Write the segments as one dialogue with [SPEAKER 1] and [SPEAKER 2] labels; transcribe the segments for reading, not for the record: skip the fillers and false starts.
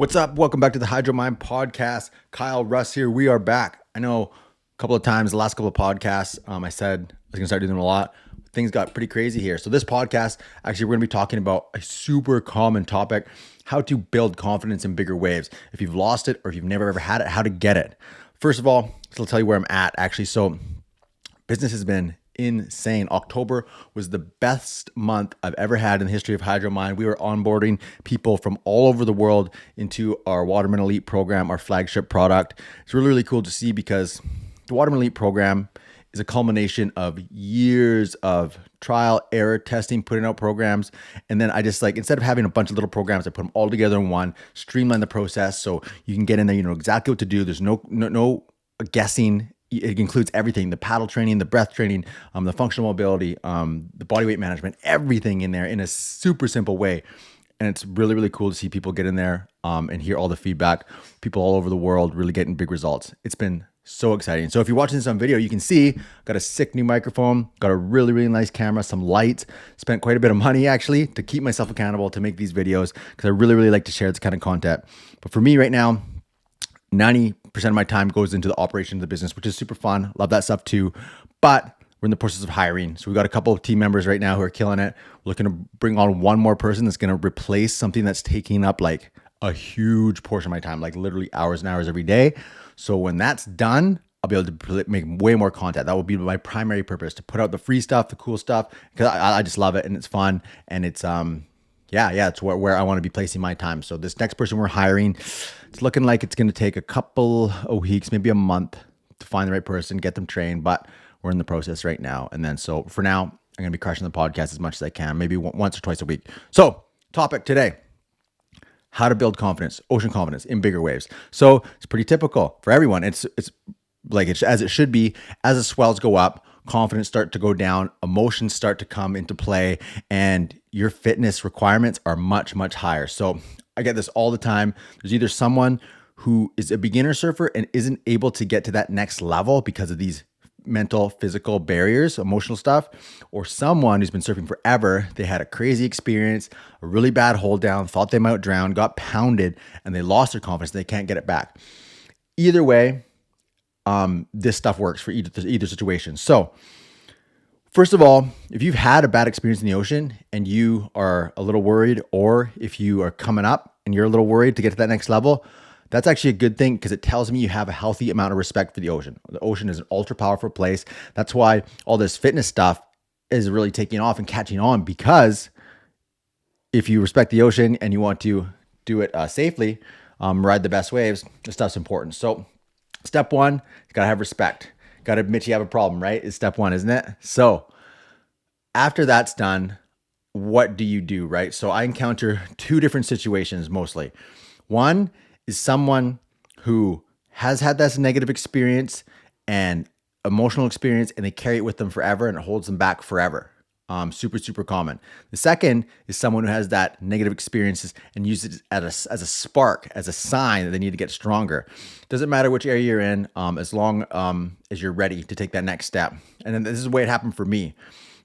[SPEAKER 1] What's up? Welcome back to the Hydro Mind podcast. Kyle Russ here. We are back. I know a couple of times, the last couple of podcasts, I said I was going to start doing them a lot. Things got pretty crazy here. So this podcast, actually, we're going to be talking about a super common topic, how to build confidence in bigger waves. If you've lost it or if you've never ever had it, how to get it. First of all, I'll tell you where I'm at actually. So business has been insane. October was the best month I've ever had in the history of Hydro Mind. We were onboarding people from all over the world into our Waterman Elite program, our flagship product. It's really, really cool to see because the Waterman Elite program is a culmination of years of trial, error, testing, putting out programs. And then I just instead of having a bunch of little programs, I put them all together in one, streamline the process so you can get in there, you know exactly what to do. There's no guessing. It includes everything, the paddle training, the breath training, the functional mobility, the body weight management, everything in there in a super simple way. And it's really, really cool to see people get in there and hear all the feedback. People all over the world really getting big results. It's been so exciting. So if you're watching this on video, you can see got a sick new microphone, got a really, really nice camera, some lights, spent quite a bit of money actually to keep myself accountable to make these videos because I really, really like to share this kind of content. But for me right now, 90% of my time goes into the operation of the business, which is super fun. Love that stuff too. But we're in the process of hiring. So we've got a couple of team members right now who are killing it. We're looking to bring on one more person that's going to replace something that's taking up like a huge portion of my time, like literally hours and hours every day. So when that's done, I'll be able to make way more content. That will be my primary purpose, to put out the free stuff, the cool stuff, because I just love it and it's fun. And it's, it's where I want to be placing my time. So this next person we're hiring, it's looking like it's going to take a couple of weeks, maybe a month to find the right person, get them trained, but we're in the process right now. And then, so for now, I'm going to be crushing the podcast as much as I can, maybe once or twice a week. So topic today, how to build confidence, ocean confidence in bigger waves. So it's pretty typical for everyone. It's like it's as it should be. As the swells go up, confidence start to go down, emotions start to come into play, and your fitness requirements are much, much higher. So I get this all the time. There's either someone who is a beginner surfer and isn't able to get to that next level because of these mental, physical barriers, emotional stuff, or someone who's been surfing forever. They had a crazy experience, a really bad hold down, thought they might drown, got pounded, and they lost their confidence. They can't get it back. Either way, this stuff works for either situation. So first of all, if you've had a bad experience in the ocean and you are a little worried, or if you are coming up and you're a little worried to get to that next level, that's actually a good thing because it tells me you have a healthy amount of respect for the ocean. The ocean is an ultra powerful place. That's why all this fitness stuff is really taking off and catching on, because if you respect the ocean and you want to do it safely, ride the best waves, this stuff's important. So step one, you gotta have respect. Gotta admit you have a problem, right? Is step one, isn't it? So after that's done, what do you do, right? So I encounter two different situations mostly. One is someone who has had this negative experience and emotional experience, and they carry it with them forever and it holds them back forever. Super, super common. The second is someone who has that negative experiences and uses it as a spark, as a sign that they need to get stronger. Doesn't matter which area you're in, as long as you're ready to take that next step. And then this is the way it happened for me.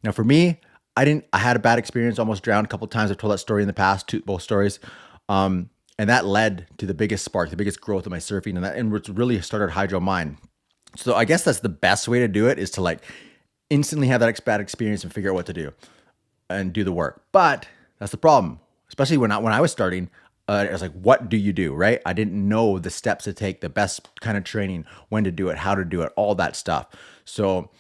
[SPEAKER 1] Now for me, I had a bad experience, almost drowned a couple of times. I've told that story in the past, both stories. And that led to the biggest spark, the biggest growth of my surfing, and which really started Hydro Mind. So I guess that's the best way to do it, is to instantly have that bad experience and figure out what to do and do the work. But that's the problem, especially when I was starting. I was like, what do you do, right? I didn't know the steps to take, the best kind of training, when to do it, how to do it, all that stuff. So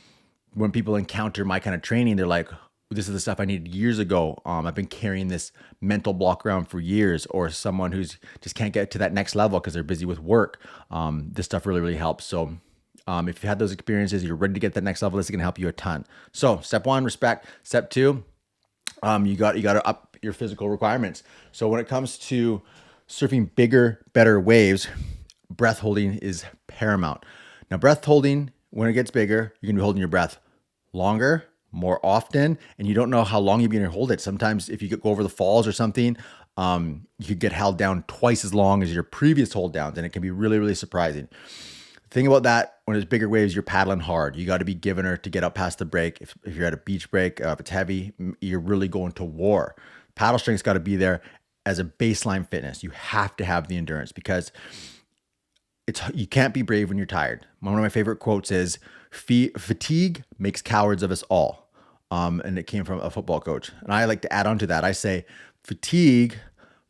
[SPEAKER 1] when people encounter my kind of training, they're like, this is the stuff I needed years ago. I've been carrying this mental block around for years. Or someone who's just can't get to that next level because they're busy with work. This stuff really, really helps. So if you've had those experiences, you're ready to get that next level, this is going to help you a ton. So step one, respect. Step two, you got to up your physical requirements. So when it comes to surfing bigger, better waves, breath holding is paramount. Now, breath holding, when it gets bigger, you're going to be holding your breath longer, more often, and you don't know how long you're going to hold it. Sometimes if you go over the falls or something, you could get held down twice as long as your previous hold downs, and it can be really, really surprising. The thing about that, when it's bigger waves, you're paddling hard. You got to be giving her to get up past the break. If you're at a beach break, if it's heavy, you're really going to war. Paddle strength's got to be there. as a baseline fitness. You have to have the endurance because you can't be brave when you're tired. One of my favorite quotes is, fatigue makes cowards of us all. And it came from a football coach. And I like to add on to that. I say fatigue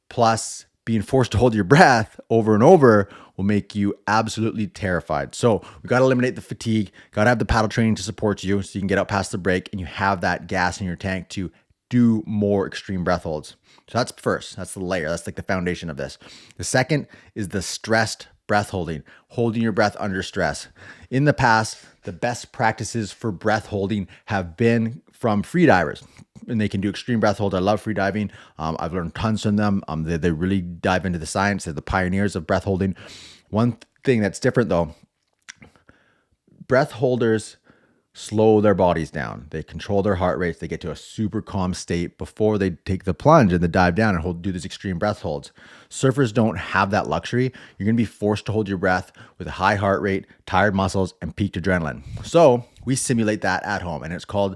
[SPEAKER 1] plus being forced to hold your breath over and over will make you absolutely terrified. So we got to eliminate the fatigue, got to have the paddle training to support you so you can get out past the break and you have that gas in your tank to do more extreme breath holds. So that's first, that's the layer. That's like the foundation of this. The second is the stressed breath holding your breath under stress. In the past, the best practices for breath holding have been from freedivers, and they can do extreme breath holds. I love freediving. I've learned tons from them. They really dive into the science. They're the pioneers of breath holding. One thing that's different though, breath holders slow their bodies down. They control their heart rates. They get to a super calm state before they take the plunge and the dive down and do these extreme breath holds. Surfers don't have that luxury. You're going to be forced to hold your breath with a high heart rate, tired muscles, and peaked adrenaline. So we simulate that at home, and it's called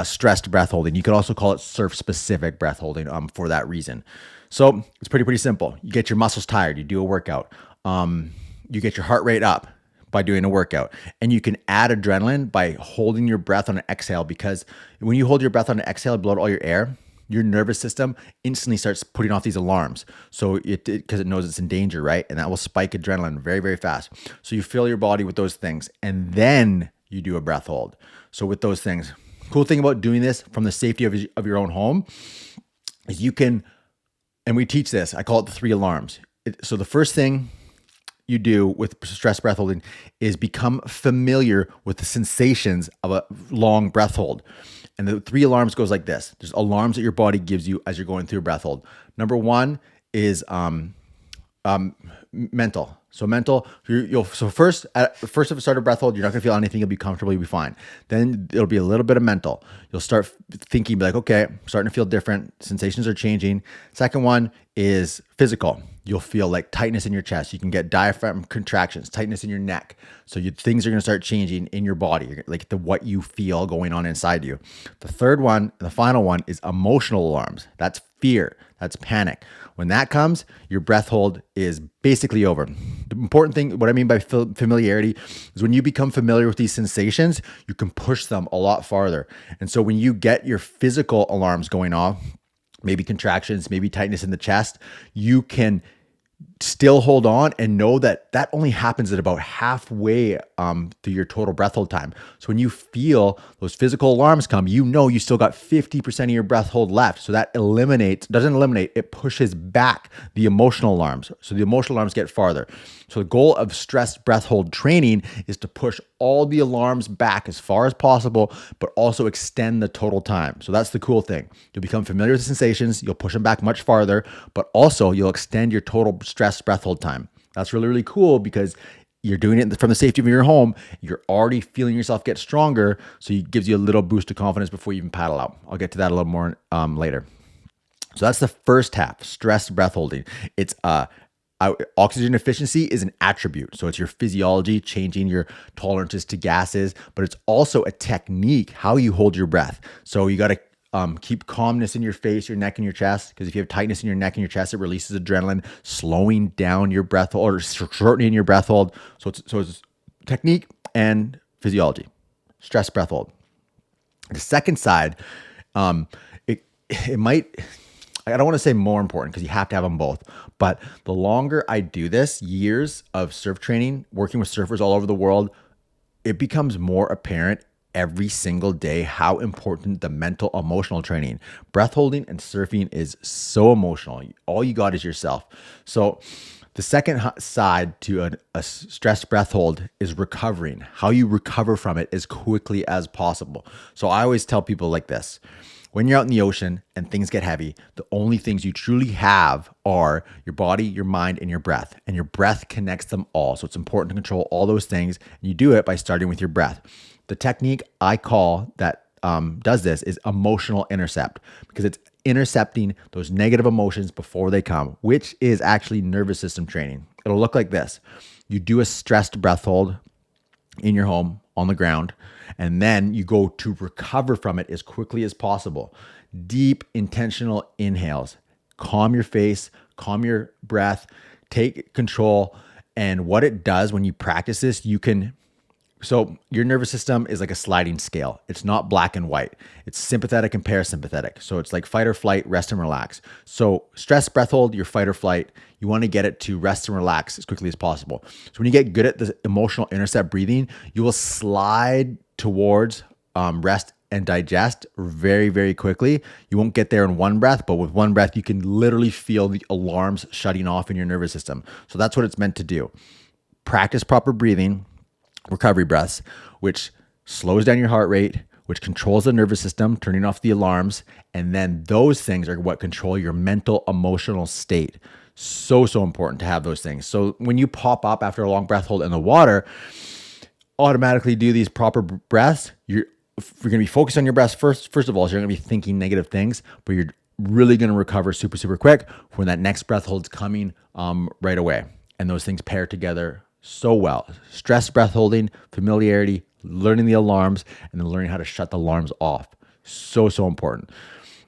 [SPEAKER 1] stressed breath holding. You could also call it surf-specific breath holding for that reason. So it's pretty simple. You get your muscles tired. You do a workout. You get your heart rate up by doing a workout. And you can add adrenaline by holding your breath on an exhale, because when you hold your breath on an exhale, blow out all your air, your nervous system instantly starts putting off these alarms. So because it knows it's in danger, right? And that will spike adrenaline very, very fast. So you fill your body with those things and then you do a breath hold. So with those things, cool thing about doing this from the safety of your own home is you can, and we teach this, I call it the 3 alarms. So the first thing you do with stress breath holding is become familiar with the sensations of a long breath hold. And the 3 alarms goes like this. There's alarms that your body gives you as you're going through a breath hold. Number 1 is mental. So mental, first at the start of breath hold, you're not gonna feel anything. You'll be comfortable. You'll be fine. Then it'll be a little bit of mental. You'll start thinking, be like, okay, I'm starting to feel different. Sensations are changing. Second one is physical. You'll feel like tightness in your chest. You can get diaphragm contractions, tightness in your neck. So things are gonna start changing in your body, like what you feel going on inside you. The third one, the final one, is emotional alarms. That's fear. That's panic. When that comes, your breath hold is basically over. The important thing, what I mean by familiarity, is when you become familiar with these sensations, you can push them a lot farther. And so when you get your physical alarms going off, maybe contractions, maybe tightness in the chest, you can still hold on and know that that only happens at about halfway through your total breath hold time. So when you feel those physical alarms come, you know you still got 50% of your breath hold left. So that doesn't eliminate, it pushes back the emotional alarms. So the emotional alarms get farther. So the goal of stress breath hold training is to push all the alarms back as far as possible, but also extend the total time. So that's the cool thing. You'll become familiar with the sensations, you'll push them back much farther, but also you'll extend your total stress breath hold time. That's really, really cool because you're doing it from the safety of your home. You're already feeling yourself get stronger. So it gives you a little boost of confidence before you even paddle out. I'll get to that a little more later. So that's the first half, stress breath holding. It's oxygen efficiency is an attribute. So it's your physiology, changing your tolerances to gases, but it's also a technique, how you hold your breath. So you got to keep calmness in your face, your neck, and your chest. Because if you have tightness in your neck and your chest, it releases adrenaline, slowing down your breath hold or shortening your breath hold. So it's technique and physiology. Stress breath hold. The second side, it might, I don't want to say more important because you have to have them both. But the longer I do this, years of surf training, working with surfers all over the world, it becomes more apparent every single day how important the mental emotional training. Breath holding and surfing is so emotional. All you got is yourself. So the second side to a stress breath hold is recovering, how you recover from it as quickly as possible. So I always tell people like this: when you're out in the ocean and things get heavy, the only things you truly have are your body, your mind, and your breath. And your breath connects them all. So it's important to control all those things. And you do it by starting with your breath. The technique I call that does this is emotional intercept, because it's intercepting those negative emotions before they come, which is actually nervous system training. It'll look like this. You do a stressed breath hold in your home on the ground, and then you go to recover from it as quickly as possible. Deep, intentional inhales, calm your face, calm your breath, take control. And what it does when you practice this, so your nervous system is like a sliding scale. It's not black and white. It's sympathetic and parasympathetic. So it's like fight or flight, rest and relax. So stress breath hold, your fight or flight. You want to get it to rest and relax as quickly as possible. So when you get good at the emotional intercept breathing, you will slide towards rest and digest very, very quickly. You won't get there in one breath, but with one breath, you can literally feel the alarms shutting off in your nervous system. So that's what it's meant to do. Practice proper breathing, recovery breaths, which slows down your heart rate, which controls the nervous system, turning off the alarms. And then those things are what control your mental, emotional state. So important to have those things. So when you pop up after a long breath hold in the water, automatically do these proper breaths. You're going to be focused on your breath first. First of all, so you're going to be thinking negative things, but you're really going to recover super, super quick when that next breath hold's coming right away. And those things pair together so well. Stress breath holding, familiarity, learning the alarms, and then learning how to shut the alarms off. So important.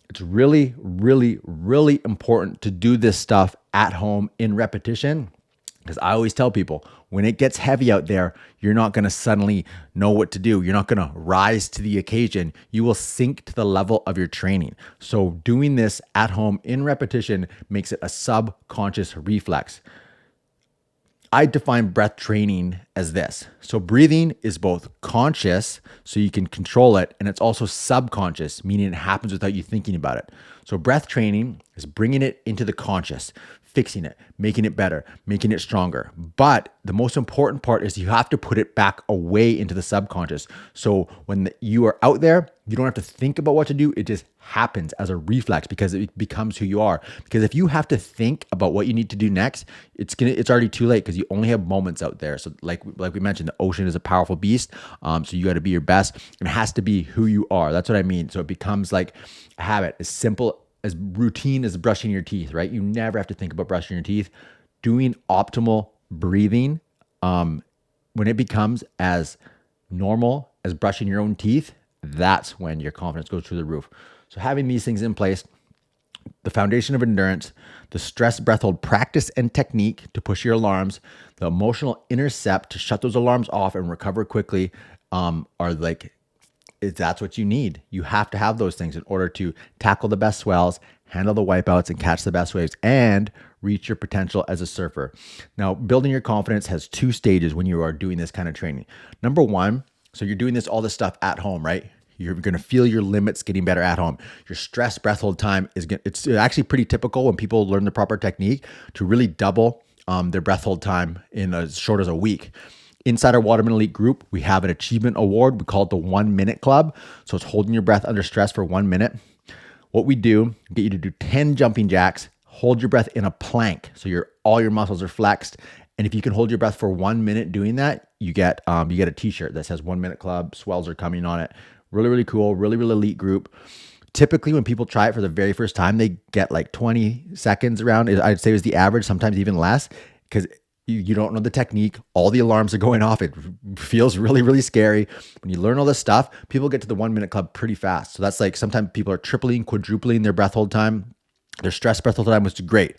[SPEAKER 1] It's really, really, really important to do this stuff at home in repetition. Because I always tell people, when it gets heavy out there, you're not going to suddenly know what to do. You're not going to rise to the occasion. You will sink to the level of your training. So doing this at home in repetition makes it a subconscious reflex. I define breath training as this. So breathing is both conscious, so you can control it, and it's also subconscious, meaning it happens without you thinking about it. So breath training is bringing it into the conscious, fixing it, making it better, making it stronger. But the most important part is you have to put it back away into the subconscious. So when you are out there, you don't have to think about what to do. It just happens as a reflex because it becomes who you are. Because if you have to think about what you need to do next, it's already too late because you only have moments out there. So like we mentioned, the ocean is a powerful beast. So you got to be your best. It has to be who you are. That's what I mean. So it becomes like a habit, as simple, as routine as brushing your teeth, right? You never have to think about brushing your teeth. Doing optimal breathing, when it becomes as normal as brushing your own teeth, that's when your confidence goes through the roof. So having these things in place, the foundation of endurance, the stress breath hold practice and technique to push your alarms, the emotional intercept to shut those alarms off and recover quickly, are like, that's what you need. You have to have those things in order to tackle the best swells, handle the wipeouts, and catch the best waves, and reach your potential as a surfer. Now, building your confidence has two stages when you are doing this kind of training. Number one, so you're doing all this stuff at home, right? You're going to feel your limits getting better at home. Your stress breath hold time it's actually pretty typical when people learn the proper technique to really double their breath hold time in as short as a week. Inside our Waterman Elite group, we have an achievement award. We call it the 1 minute club. So it's holding your breath under stress for 1 minute. What we do, get you to do 10 jumping jacks, hold your breath in a plank. So all your muscles are flexed. And if you can hold your breath for 1 minute doing that, you get a t-shirt that says 1 minute club, swells are coming on it. Really, really cool, really, really elite group. Typically when people try it for the very first time, they get like 20 seconds around. I'd say is the average, sometimes even less, because you don't know the technique. All the alarms are going off. It feels really, really scary. When you learn all this stuff, people get to the 1 minute club pretty fast. So that's like sometimes people are tripling, quadrupling their breath hold time, their stress breath hold time, which is great.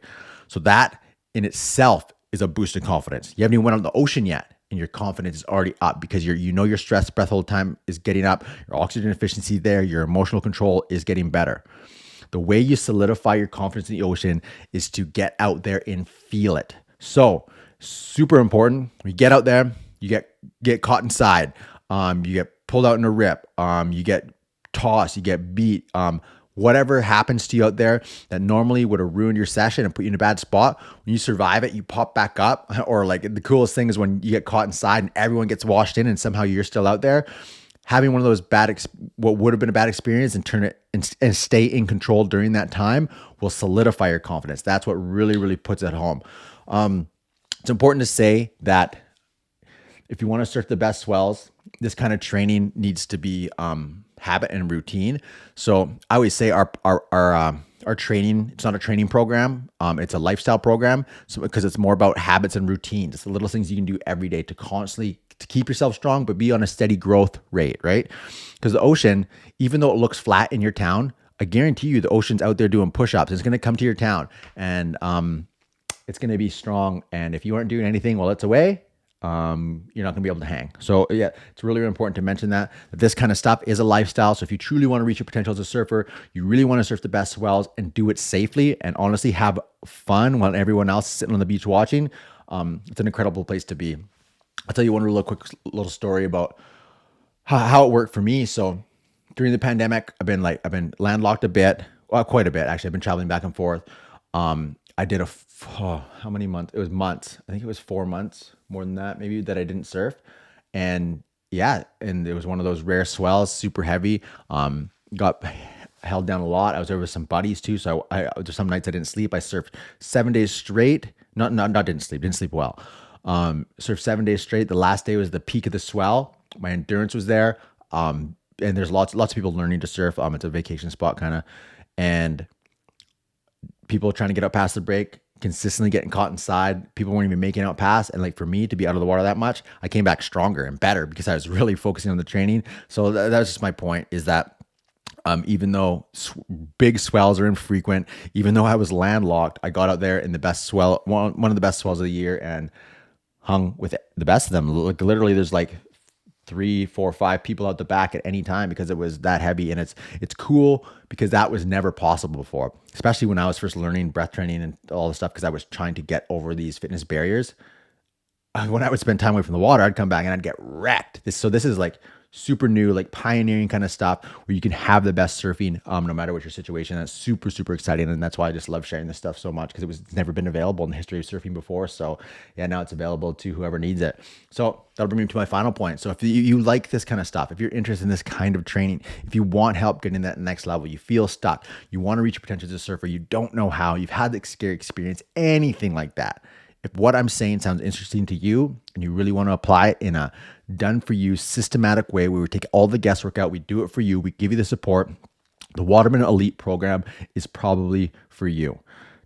[SPEAKER 1] So that in itself is a boost in confidence. You haven't even went on the ocean yet, and your confidence is already up because your stress breath hold time is getting up, your oxygen efficiency there, your emotional control is getting better. The way you solidify your confidence in the ocean is to get out there and feel it. So super important. When you get out there, you get caught inside, you get pulled out in a rip, you get tossed, you get beat, whatever happens to you out there that normally would have ruined your session and put you in a bad spot. When you survive it, you pop back up. Or like the coolest thing is when you get caught inside and everyone gets washed in and somehow you're still out there. Having one of those what would have been a bad experience and turn it and stay in control during that time will solidify your confidence. That's what really, really puts it home. It's important to say that if you want to surf the best swells, this kind of training needs to be habit and routine. So I always say our training, it's not a training program. It's a lifestyle program. So because it's more about habits and routines. It's the little things you can do every day to keep yourself strong, but be on a steady growth rate, right? Because the ocean, even though it looks flat in your town, I guarantee you the ocean's out there doing push-ups. It's going to come to your town, and it's going to be strong. And if you aren't doing anything while it's away, you're not going to be able to hang. So yeah, it's really, really important to mention that this kind of stuff is a lifestyle. So if you truly want to reach your potential as a surfer, you really want to surf the best swells and do it safely and honestly have fun while everyone else is sitting on the beach watching. It's an incredible place to be. I'll tell you one real quick little story about how it worked for me. So during the pandemic, I've been landlocked a bit, well, quite a bit actually. I've been traveling back and forth. I did how many months? It was months. I think it was 4 months, more than that, maybe, that I didn't surf. And yeah, and it was one of those rare swells, super heavy. Got held down a lot. I was there with some buddies too. So there's some nights I didn't sleep. I surfed 7 days straight. Didn't sleep well. Surfed 7 days straight. The last day was the peak of the swell. My endurance was there. And there's lots of people learning to surf. It's a vacation spot kind of, and people trying to get up past the break, consistently getting caught inside. People weren't even making out past. And like for me to be out of the water that much, I came back stronger and better because I was really focusing on the training. So that's just my point, is that even though big swells are infrequent, even though I was landlocked, I got out there in the best swell, one of the best swells of the year, and hung with the best of them. Like literally there's like 3, 4, 5 people out the back at any time because it was that heavy. And it's cool because that was never possible before, especially when I was first learning breath training and all the stuff, because I was trying to get over these fitness barriers. When I would spend time away from the water, I'd come back and I'd get wrecked. So this is like super new, like pioneering kind of stuff where you can have the best surfing no matter what your situation. That's super, super exciting. And that's why I just love sharing this stuff so much, because it's never been available in the history of surfing before. So yeah, now it's available to whoever needs it. So that'll bring me to my final point. So if you like this kind of stuff, if you're interested in this kind of training, if you want help getting that next level, you feel stuck, you want to reach your potential as a surfer, you don't know how, you've had the scary experience, anything like that, if what I'm saying sounds interesting to you and you really want to apply it in a done for you systematic way, where we take all the guesswork out, we do it for you, we give you the support, the Waterman Elite program is probably for you.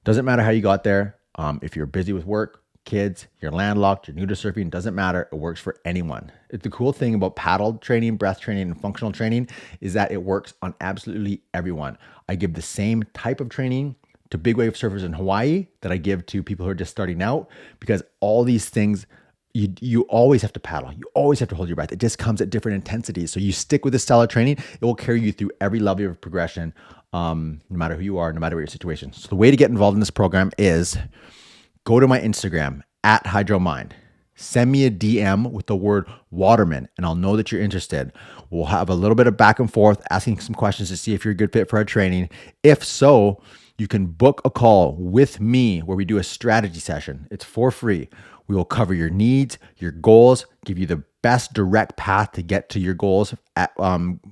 [SPEAKER 1] Doesn't matter how you got there. If you're busy with work, kids, you're landlocked, you're new to surfing, doesn't matter. It works for anyone. The cool thing about paddle training, breath training, and functional training is that it works on absolutely everyone. I give the same type of training to big wave surfers in Hawaii that I give to people who are just starting out, because all these things, you always have to paddle. You always have to hold your breath. It just comes at different intensities. So you stick with this style of training, it will carry you through every level of progression, no matter who you are, no matter what your situation. So the way to get involved in this program is go to my Instagram at HydroMind. Send me a DM with the word Waterman, and I'll know that you're interested. We'll have a little bit of back and forth, asking some questions to see if you're a good fit for our training. If so, you can book a call with me where we do a strategy session. It's for free. We will cover your needs, your goals, give you the best direct path to get to your goals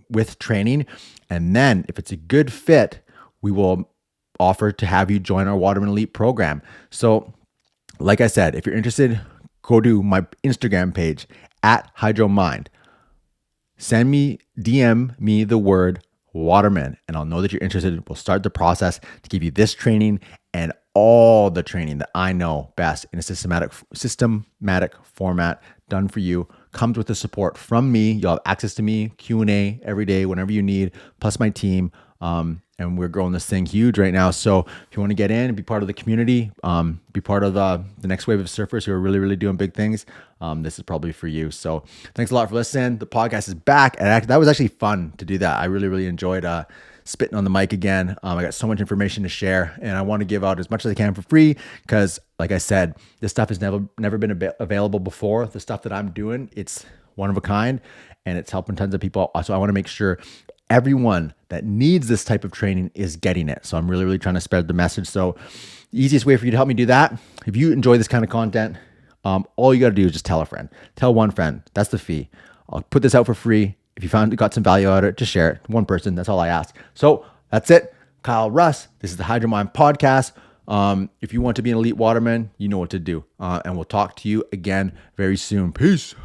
[SPEAKER 1] with training. And then if it's a good fit, we will offer to have you join our Waterman Elite program. So like I said, if you're interested, go to my Instagram page at HydroMind. DM me the word Waterman, and I'll know that you're interested. We'll start the process to give you this training and all the training that I know best in a systematic format, done for you. Comes with the support from me. You'll have access to me, Q&A every day, whenever you need, plus my team. And we're growing this thing huge right now. So if you want to get in and be part of the community, be part of the next wave of surfers who are really, really doing big things, this is probably for you. So thanks a lot for listening. The podcast is back. And that was actually fun to do that. I really, really enjoyed spitting on the mic again. I got so much information to share, and I want to give out as much as I can for free, because like I said, this stuff has never been available before. The stuff that I'm doing, it's one of a kind, and it's helping tons of people. So I want to make sure everyone that needs this type of training is getting it. So I'm really, really trying to spread the message. So the easiest way for you to help me do that, if you enjoy this kind of content, all you got to do is just tell a friend. Tell one friend. That's the fee. I'll put this out for free. If you got some value out of it, just share it. One person, that's all I ask. So that's it. Kyle Russ, this is the HydroMind podcast. If you want to be an elite waterman, you know what to do. And we'll talk to you again very soon. Peace.